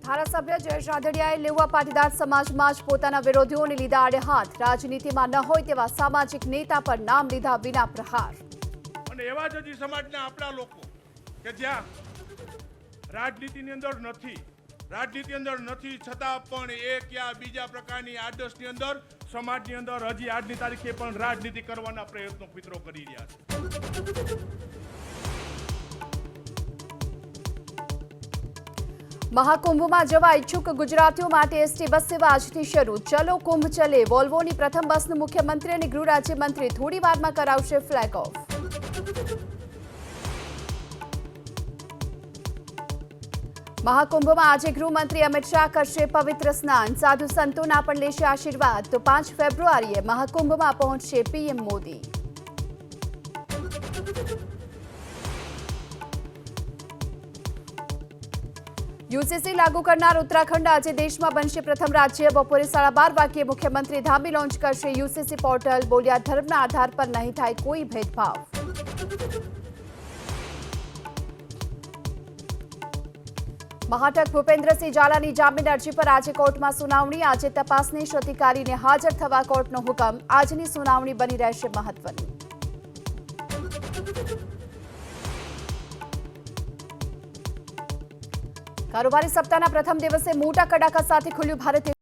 ધારાસભ્ય જયેશ રાદડિયાએ લેવા પાટીદાર સમાજમાં જ પોતાના વિરોધીઓને લીધા આડે હાથ. રાજનીતિમાં ન હોય તેવા સામાજિક નેતા પર નામ લીધા વિના પ્રહાર. અને એવા જ હજી સમાજના આપણા લોકો કે જ્યાં રાજનીતિની અંદર નથી છતાં પણ એક યા બીજા પ્રકારની આદર્શની અંદર સમાજની અંદર હજી આજની તારીખે પણ રાજનીતિ કરવાના પ્રયત્નો મિત્રો કરી રહ્યા છે. મહાકુંભમાં જવા ઈચ્છુક ગુજરાતીઓ માટે એસટી બસ સેવા આજથી શરૂ. ચલો કુંભ ચલે વોલ્વોની પ્રથમ બસનું મુખ્યમંત્રી અને ગૃહ રાજ્યમંત્રી થોડી વારમાં કરાવશે ફ્લેગ ઓફ. મહાકુંભમાં આજે ગૃહમંત્રી અમિત શાહ કરશે પવિત્ર સ્નાન. સાધુ સંતોના પણ લેશે આશીર્વાદ. તો 5 ફેબ્રુઆરીએ મહાકુંભમાં પહોંચશે પીએમ મોદી. યુસીસી લાગુ કરનાર ઉત્તરાખંડ આજે દેશમાં બનશે પ્રથમ રાજ્ય. બપોરે 12:30 વાગ્યે મુખ્યમંત્રી ધામી લોન્ચ કરશે યુસીસી પોર્ટલ. બોલ્યા, ધર્મના આધાર પર નહીં થાય કોઈ ભેદભાવ. મહાટક ભૂપેન્દ્રસિંહ ઝાલાની જામીન અરજી પર આજે કોર્ટમાં સુનાવણી. આજે તપાસનીશ અધિકારીને હાજર થવા કોર્ટનો હુકમ. આજની સુનાવણી બની રહેશે મહત્વની. કારોબારી સપ્તાહના પ્રથમ દિવસે મોટા કડાકા સાથે ખુલ્યું ભારતીય